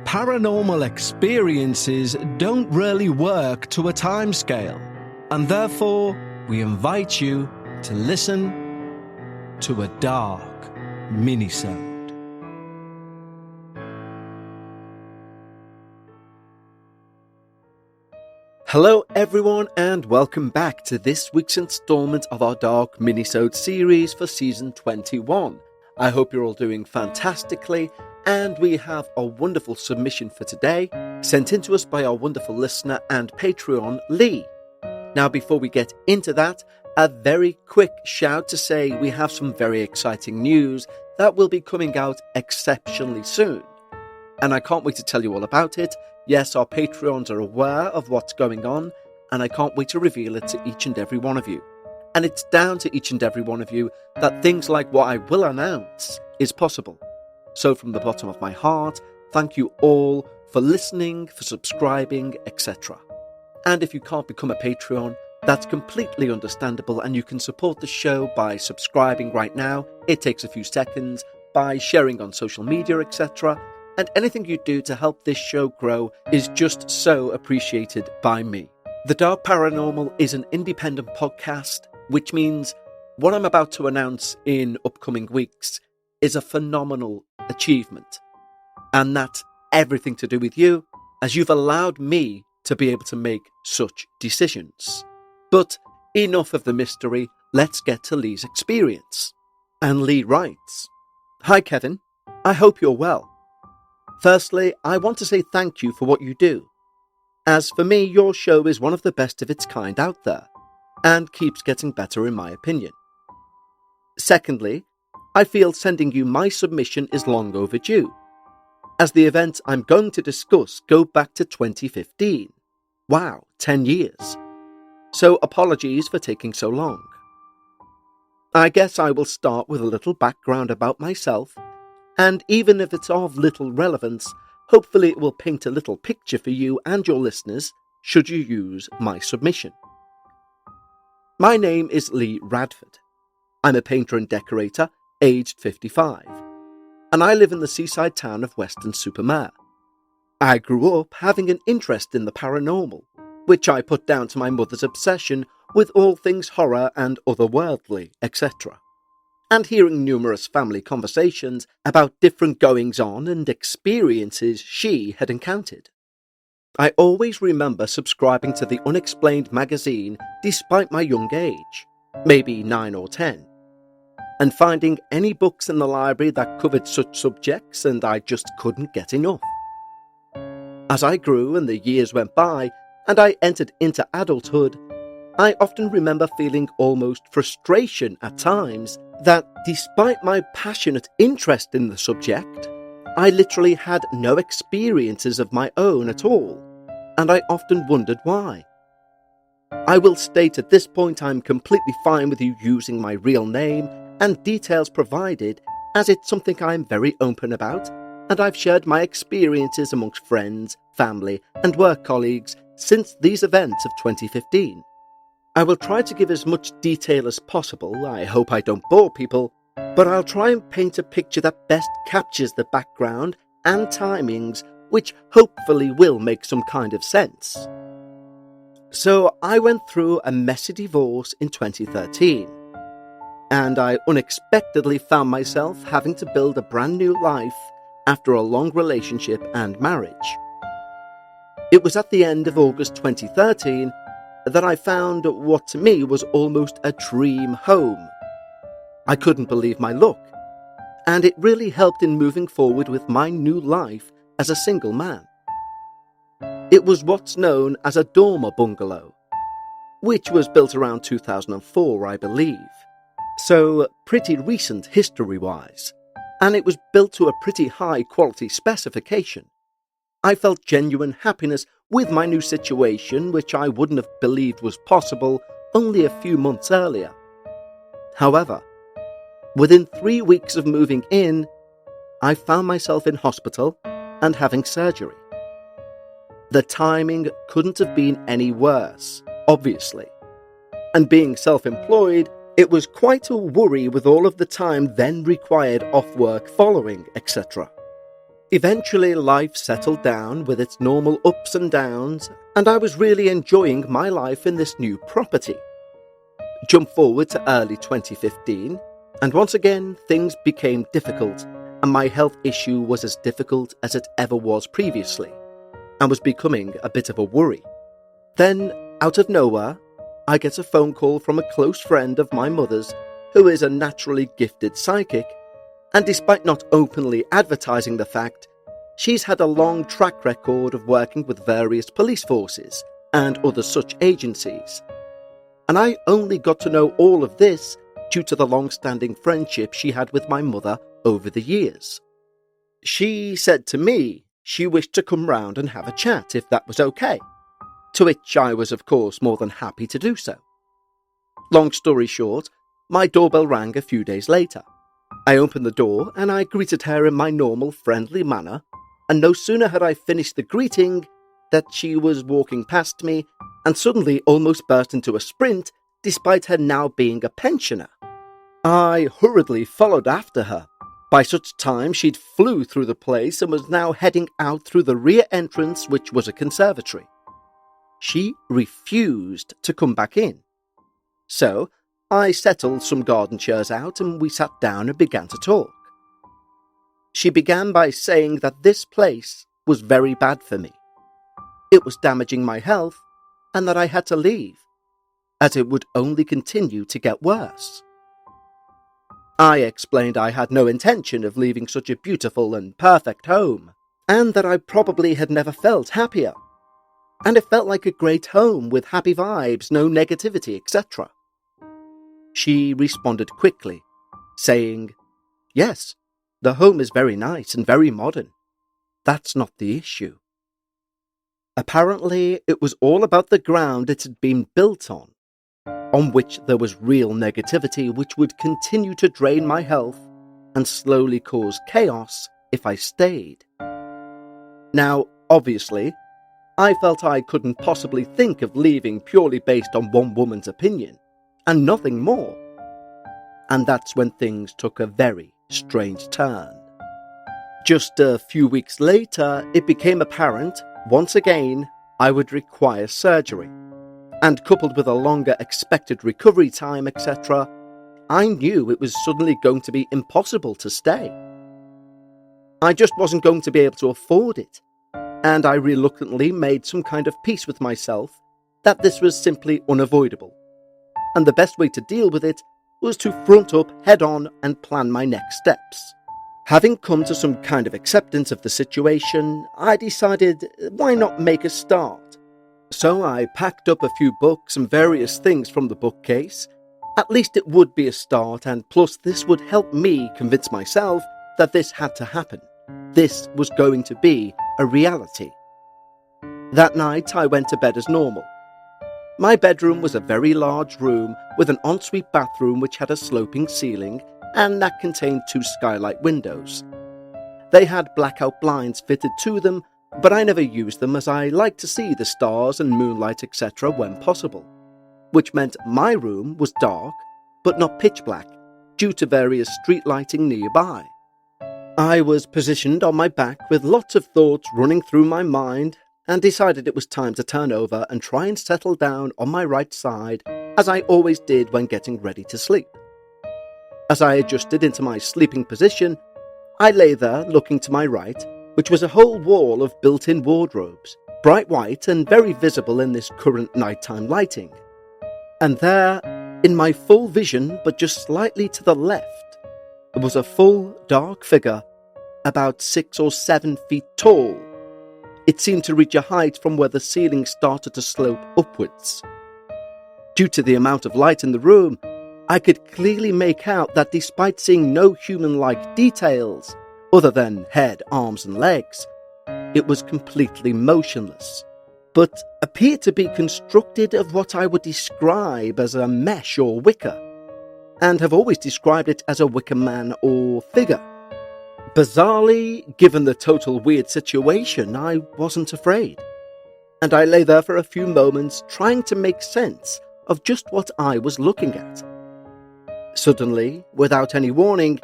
Paranormal experiences don't really work to a timescale, and therefore we invite you to listen to a Dark Minisode. Hello everyone and welcome back to this week's installment of our Dark Minisode series for season 21. I hope you're all doing fantastically, and we have a wonderful submission for today, sent in to us by our wonderful listener and Patreon, Lee. Now before we get into that, a very quick shout to say we have some very exciting news that will be coming out exceptionally soon. And I can't wait to tell you all about it. Yes, our Patreons are aware of what's going on, and I can't wait to reveal it to each and every one of you. And it's down to each and every one of you that things like what I will announce is possible. So from the bottom of my heart, thank you all for listening, for subscribing, etc. And if you can't become a Patreon, that's completely understandable, and you can support the show by subscribing right now. It takes a few seconds, by sharing on social media, etc. And anything you do to help this show grow is just so appreciated by me. The Dark Paranormal is an independent podcast, which means what I'm about to announce in upcoming weeks is a phenomenal achievement. And that's everything to do with you, as you've allowed me to be able to make such decisions. But enough of the mystery, let's get to Lee's experience. And Lee writes, "Hi Kevin, I hope you're well. Firstly, I want to say thank you for what you do. As for me, your show is one of the best of its kind out there, and keeps getting better in my opinion. Secondly, I feel sending you my submission is long overdue, as the events I'm going to discuss go back to 2015. Wow, 10 years. So apologies for taking so long. I guess I will start with a little background about myself, and even if it's of little relevance, hopefully it will paint a little picture for you and your listeners should you use my submission. My name is Lee Radford. I'm a painter and decorator, aged 55, and I live in the seaside town of Weston-super-Mare. I grew up having an interest in the paranormal, which I put down to my mother's obsession with all things horror and otherworldly, etc., and hearing numerous family conversations about different goings-on and experiences she had encountered. I always remember subscribing to the Unexplained magazine despite my young age, maybe 9 or 10, and finding any books in the library that covered such subjects, and I just couldn't get enough. As I grew and the years went by and I entered into adulthood, I often remember feeling almost frustration at times that despite my passionate interest in the subject, I literally had no experiences of my own at all, and I often wondered why. I will state at this point I'm completely fine with you using my real name and details provided, as it's something I'm very open about, and I've shared my experiences amongst friends, family and work colleagues since these events of 2015. I will try to give as much detail as possible. I hope I don't bore people, but I'll try and paint a picture that best captures the background and timings, which hopefully will make some kind of sense. So I went through a messy divorce in 2013, and I unexpectedly found myself having to build a brand new life after a long relationship and marriage. It was at the end of August 2013 that I found what to me was almost a dream home. I couldn't believe my luck, and it really helped in moving forward with my new life as a single man. It was what's known as a dormer bungalow, which was built around 2004, I believe, so pretty recent history-wise, and it was built to a pretty high quality specification. I felt genuine happiness with my new situation, which I wouldn't have believed was possible only a few months earlier. However, within 3 weeks of moving in, I found myself in hospital and having surgery. The timing couldn't have been any worse, obviously. And being self-employed, it was quite a worry with all of the time then required off work following, etc. Eventually, life settled down with its normal ups and downs, and I was really enjoying my life in this new property. Jump forward to early 2015, and once again things became difficult, and my health issue was as difficult as it ever was previously, and was becoming a bit of a worry. Then, out of nowhere, I get a phone call from a close friend of my mother's, who is a naturally gifted psychic, and despite not openly advertising the fact, she's had a long track record of working with various police forces and other such agencies. And I only got to know all of this due to the long-standing friendship she had with my mother over the years. She said to me she wished to come round and have a chat if that was okay, to which I was of course more than happy to do so. Long story short, my doorbell rang a few days later. I opened the door and I greeted her in my normal friendly manner, and no sooner had I finished the greeting that she was walking past me and suddenly almost burst into a sprint despite her now being a pensioner. I hurriedly followed after her. By such time she'd flew through the place and was now heading out through the rear entrance, which was a conservatory. She refused to come back in. So I settled some garden chairs out and we sat down and began to talk. She began by saying that this place was very bad for me. It was damaging my health and that I had to leave, as it would only continue to get worse. I explained I had no intention of leaving such a beautiful and perfect home, and that I probably had never felt happier. And it felt like a great home with happy vibes, no negativity, etc. She responded quickly, saying, "Yes, the home is very nice and very modern. That's not the issue." Apparently, it was all about the ground it had been built on which there was real negativity which would continue to drain my health and slowly cause chaos if I stayed. Now, obviously, I felt I couldn't possibly think of leaving purely based on one woman's opinion, and nothing more. And that's when things took a very strange turn. Just a few weeks later, it became apparent, once again, I would require surgery. And coupled with a longer expected recovery time, etc., I knew it was suddenly going to be impossible to stay. I just wasn't going to be able to afford it, and I reluctantly made some kind of peace with myself that this was simply unavoidable, and the best way to deal with it was to front up head on and plan my next steps. Having come to some kind of acceptance of the situation, I decided why not make a start. So I packed up a few books and various things from the bookcase. At least it would be a start, and plus this would help me convince myself that this had to happen. This was going to be a reality. That night I went to bed as normal. My bedroom was a very large room with an ensuite bathroom which had a sloping ceiling and that contained 2 skylight windows. They had blackout blinds fitted to them, but I never used them as I like to see the stars and moonlight etc. when possible, which meant my room was dark but not pitch black due to various street lighting nearby. I was positioned on my back with lots of thoughts running through my mind and decided it was time to turn over and try and settle down on my right side as I always did when getting ready to sleep. As I adjusted into my sleeping position, I lay there looking to my right, which was a whole wall of built-in wardrobes, bright white and very visible in this current nighttime lighting. And there, in my full vision but just slightly to the left, was a full dark figure about 6 or 7 feet tall. It seemed to reach a height from where the ceiling started to slope upwards. Due to the amount of light in the room, I could clearly make out that despite seeing no human-like details, other than head, arms and legs, it was completely motionless, but appeared to be constructed of what I would describe as a mesh or wicker, and have always described it as a wicker man or figure. Bizarrely, given the total weird situation, I wasn't afraid, and I lay there for a few moments trying to make sense of just what I was looking at. Suddenly, without any warning,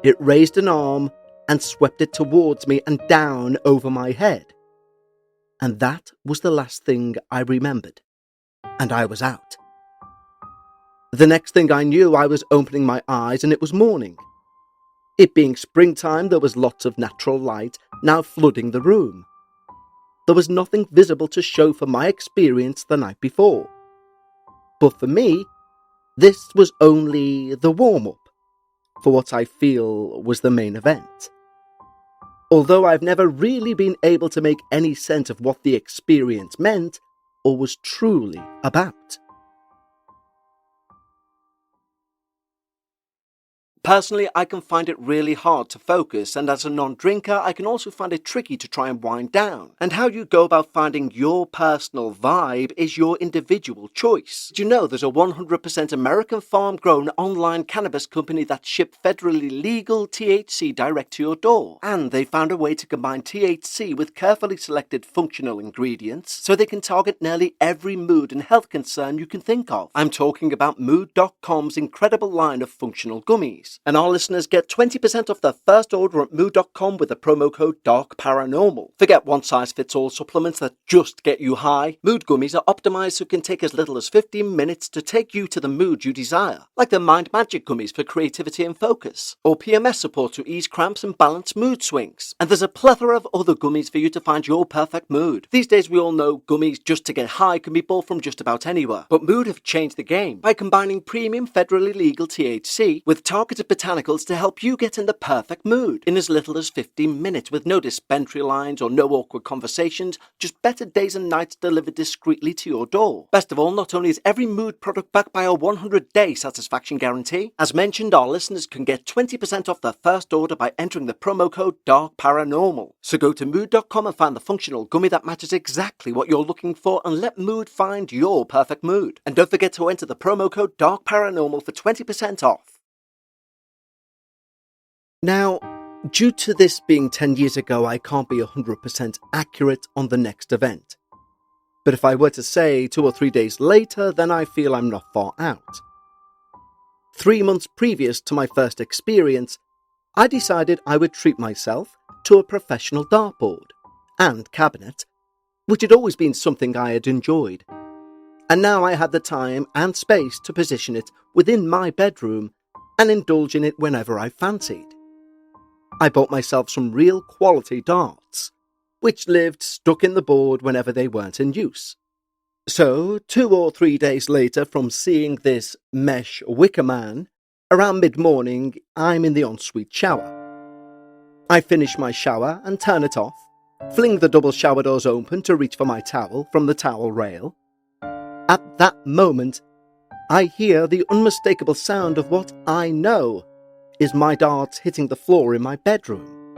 it raised an arm and swept it towards me and down over my head. And that was the last thing I remembered, and I was out. The next thing I knew, I was opening my eyes and it was morning. It being springtime, there was lots of natural light now flooding the room. There was nothing visible to show for my experience the night before. But for me, this was only the warm-up for what I feel was the main event. Although I've never really been able to make any sense of what the experience meant or was truly about. Personally, I can find it really hard to focus, and as a non-drinker, I can also find it tricky to try and wind down. And how you go about finding your personal vibe is your individual choice. Do you know there's a 100% American farm-grown online cannabis company that ships federally legal THC direct to your door? And they found a way to combine THC with carefully selected functional ingredients so they can target nearly every mood and health concern you can think of. I'm talking about Mood.com's incredible line of functional gummies. And our listeners get 20% off their first order at Mood.com with the promo code Dark Paranormal. Forget one-size-fits-all supplements that just get you high. Mood gummies are optimized so it can take as little as 15 minutes to take you to the mood you desire. Like the Mind Magic gummies for creativity and focus, or PMS support to ease cramps and balance mood swings. And there's a plethora of other gummies for you to find your perfect mood. These days we all know gummies just to get high can be bought from just about anywhere. But Mood have changed the game by combining premium federally legal THC with targeted botanicals to help you get in the perfect mood in as little as 15 minutes with no dispensary lines or no awkward conversations, just better days and nights delivered discreetly to your door. Best of all, not only is every mood product backed by a 100-day satisfaction guarantee, as mentioned, our listeners can get 20% off their first order by entering the promo code Dark Paranormal. So go to Mood.com and find the functional gummy that matches exactly what you're looking for and let Mood find your perfect mood. And don't forget to enter the promo code Dark Paranormal for 20% off. Now, due to this being 10 years ago, I can't be 100% accurate on the next event. But if I were to say 2 or 3 days later, then I feel I'm not far out. 3 months previous to my first experience, I decided I would treat myself to a professional dartboard and cabinet, which had always been something I had enjoyed. And now I had the time and space to position it within my bedroom and indulge in it whenever I fancied. I bought myself some real quality darts, which lived stuck in the board whenever they weren't in use. So, 2 or 3 days later from seeing this mesh Wicker man, around mid-morning, I'm in the ensuite shower. I finish my shower and turn it off, fling the double shower doors open to reach for my towel from the towel rail. At that moment, I hear the unmistakable sound of what I know is my darts hitting the floor in my bedroom.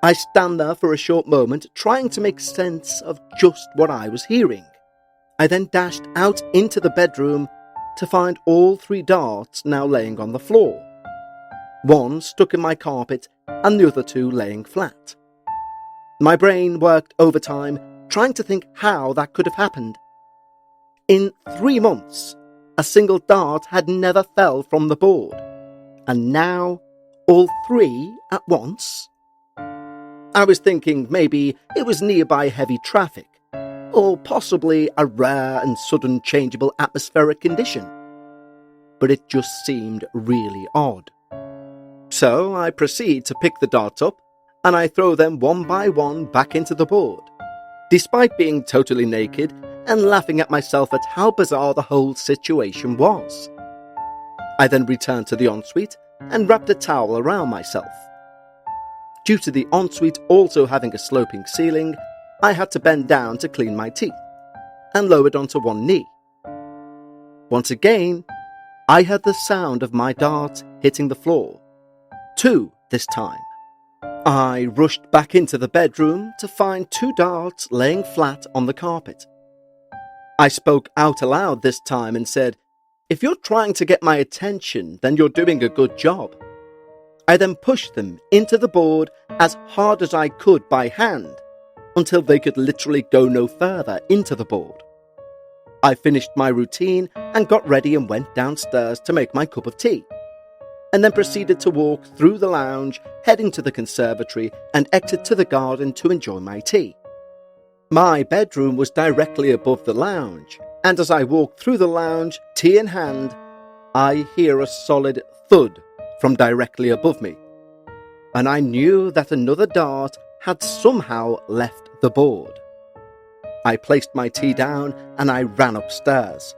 I stand there for a short moment, trying to make sense of just what I was hearing. I then dashed out into the bedroom to find all 3 darts now laying on the floor. 1 stuck in my carpet and the other 2 laying flat. My brain worked overtime, trying to think how that could have happened. In 3 months, a single dart had never fell from the board. And now, all 3 at once? I was thinking maybe it was nearby heavy traffic, or possibly a rare and sudden changeable atmospheric condition. But it just seemed really odd. So I proceed to pick the darts up, and I throw them one by one back into the board, despite being totally naked and laughing at myself at how bizarre the whole situation was. I then returned to the ensuite and wrapped a towel around myself. Due to the ensuite also having a sloping ceiling, I had to bend down to clean my teeth, and lowered onto one knee. Once again, I heard the sound of my dart hitting the floor. 2 this time. I rushed back into the bedroom to find 2 darts laying flat on the carpet. I spoke out aloud this time and said, "If you're trying to get my attention, then you're doing a good job." I then pushed them into the board as hard as I could by hand, until they could literally go no further into the board. I finished my routine and got ready and went downstairs to make my cup of tea. and then proceeded to walk through the lounge, heading to the conservatory and exit to the garden to enjoy my tea. My bedroom was directly above the lounge, and as I walked through the lounge, tea in hand, I hear a solid thud from directly above me, and I knew that another dart had somehow left the board. I placed my tea down and I ran upstairs.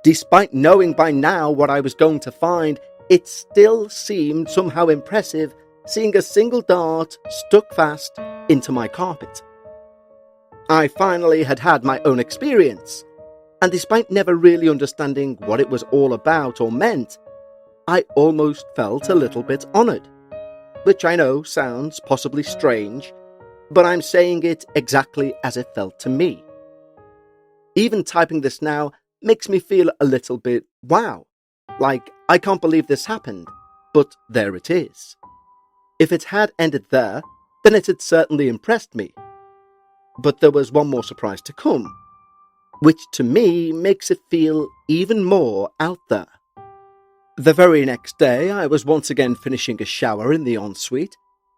Despite knowing by now what I was going to find, it still seemed somehow impressive seeing a single dart stuck fast into my carpet. I finally had my own experience, and despite never really understanding what it was all about or meant, I almost felt a little bit honoured, which I know sounds possibly strange, but I'm saying it exactly as it felt to me. Even typing this now makes me feel a little bit wow, like I can't believe this happened, but there it is. If it had ended there, then it had certainly impressed me. But there was one more surprise to come, which to me makes it feel even more out there. The very next day, I was once again finishing a shower in the ensuite,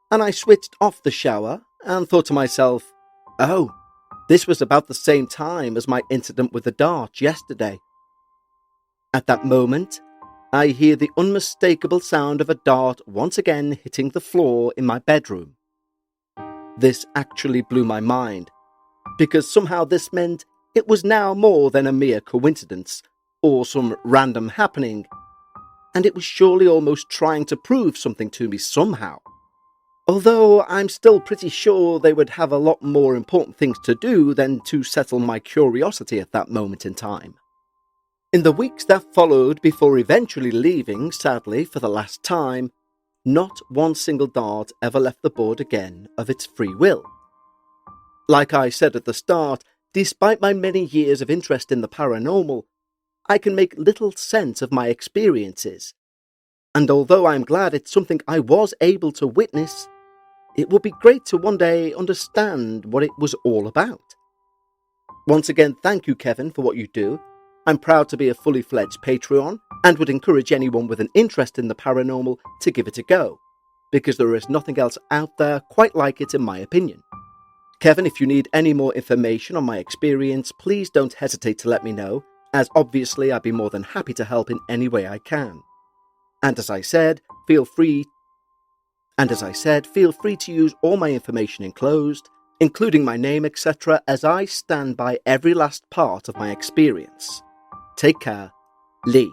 and I switched off the shower and thought to myself, oh, this was about the same time as my incident with the dart yesterday. At that moment, I hear the unmistakable sound of a dart once again hitting the floor in my bedroom. This actually blew my mind, because somehow this meant it was now more than a mere coincidence or some random happening, and it was surely almost trying to prove something to me somehow. Although I'm still pretty sure they would have a lot more important things to do than to settle my curiosity at that moment in time. In the weeks that followed before eventually leaving, sadly, for the last time, not one single dart ever left the board again of its free will. Like I said at the start, despite my many years of interest in the paranormal, I can make little sense of my experiences. And although I'm glad it's something I was able to witness, it would be great to one day understand what it was all about. Once again, thank you, Kevin, for what you do. I'm proud to be a fully fledged Patreon and would encourage anyone with an interest in the paranormal to give it a go, because there is nothing else out there quite like it in my opinion. Kevin, if you need any more information on my experience, please don't hesitate to let me know, as obviously I'd be more than happy to help in any way I can. And as I said, feel free to use all my information enclosed, including my name, etc., as I stand by every last part of my experience. Take care, Lee.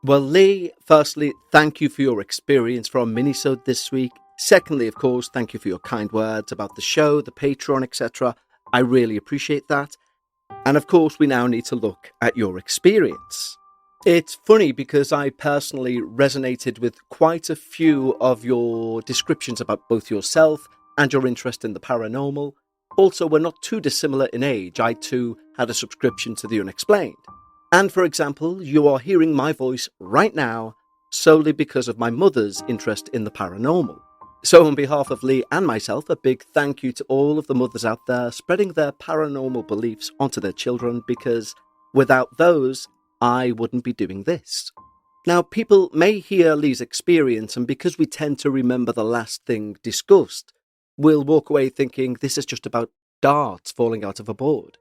Well, Lee, firstly, thank you for your experience from Minisode this week. Secondly, of course, thank you for your kind words about the show, the Patreon, etc. I really appreciate that. And of course, we now need to look at your experience. It's funny because I personally resonated with quite a few of your descriptions about both yourself and your interest in the paranormal. Also, we're not too dissimilar in age. I too had a subscription to the Unexplained. And for example, you are hearing my voice right now solely because of my mother's interest in the paranormal. So on behalf of Lee and myself, a big thank you to all of the mothers out there spreading their paranormal beliefs onto their children, because without those, I wouldn't be doing this. Now, people may hear Lee's experience, and because we tend to remember the last thing discussed, we'll walk away thinking this is just about darts falling out of a board.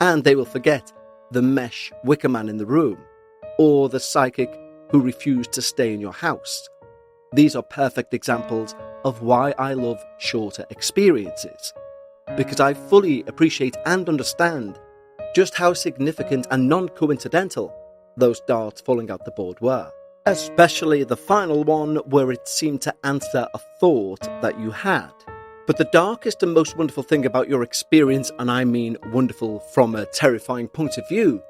And they will forget the mesh Wicker man in the room, or the psychic who refused to stay in your house. These are perfect examples of why I love shorter experiences, because I fully appreciate and understand just how significant and non-coincidental those darts falling out the board were. Especially the final one, where it seemed to answer a thought that you had. But the darkest and most wonderful thing about your experience, and I mean wonderful from a terrifying point of view,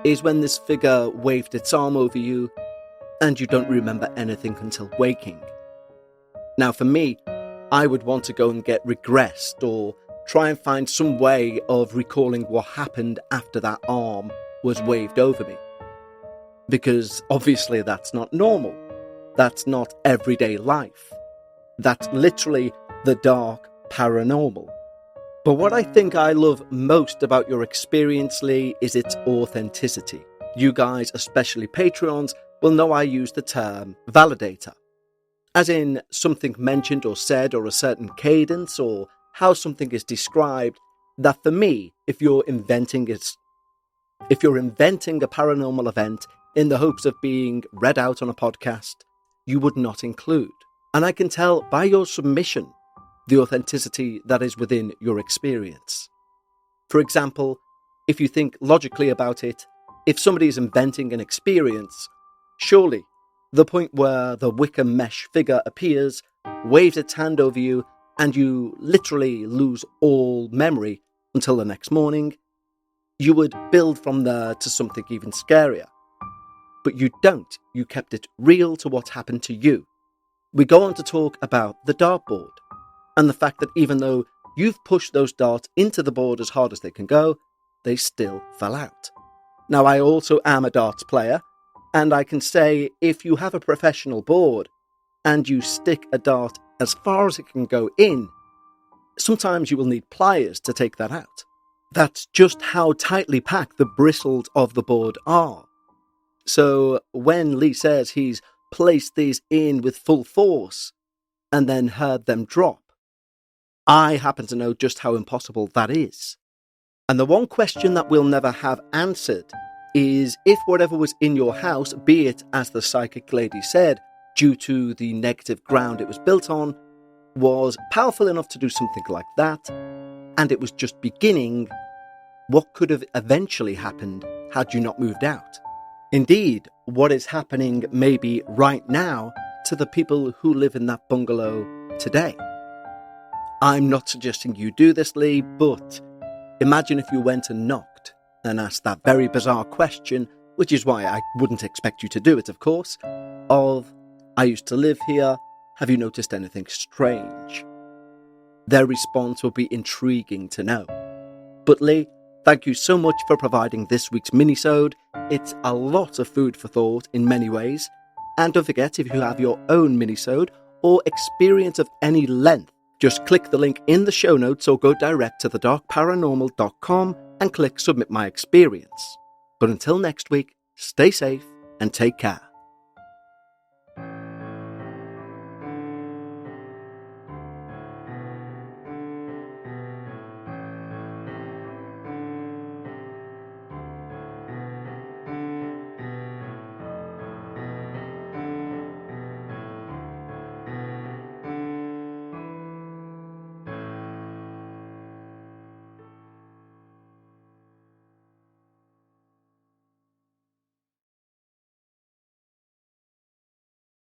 is when this figure waved its arm over you and you don't remember anything until waking. Now for me, I would want to go and get regressed or try and find some way of recalling what happened after that arm was waved over me. Because obviously that's not normal. That's not everyday life. That's literally the dark paranormal. But what I think I love most about your experience, Lee, is its authenticity. You guys, especially Patreons, will know I use the term validator, as in something mentioned or said or a certain cadence or how something is described, that for me, if you're inventing a paranormal event in the hopes of being read out on a podcast, you would not include. And I can tell by your submission the authenticity that is within your experience. For example, if you think logically about it, if somebody is inventing an experience, surely the point where the wicker mesh figure appears, waves its hand over you, and you literally lose all memory until the next morning, you would build from there to something even scarier. But you don't. You kept it real to what happened to you. We go on to talk about the dartboard, and the fact that even though you've pushed those darts into the board as hard as they can go, they still fell out. Now, I also am a darts player, and I can say if you have a professional board and you stick a dart as far as it can go in, sometimes you will need pliers to take that out. That's just how tightly packed the bristles of the board are. So when Lee says he's placed these in with full force and then heard them drop, I happen to know just how impossible that is. And the one question that we'll never have answered is if whatever was in your house, be it, as the psychic lady said, due to the negative ground it was built on, was powerful enough to do something like that, and it was just beginning, what could have eventually happened had you not moved out? Indeed, what is happening maybe right now to the people who live in that bungalow today. I'm not suggesting you do this, Lee, but imagine if you went and knocked and asked that very bizarre question, which is why I wouldn't expect you to do it, of course, of, I used to live here, have you noticed anything strange? Their response will be intriguing to know. But Lee, thank you so much for providing this week's minisode. It's a lot of food for thought in many ways. And don't forget, if you have your own minisode or experience of any length, just click the link in the show notes or go direct to thedarkparanormal.com and click Submit My Experience. But until next week, stay safe and take care.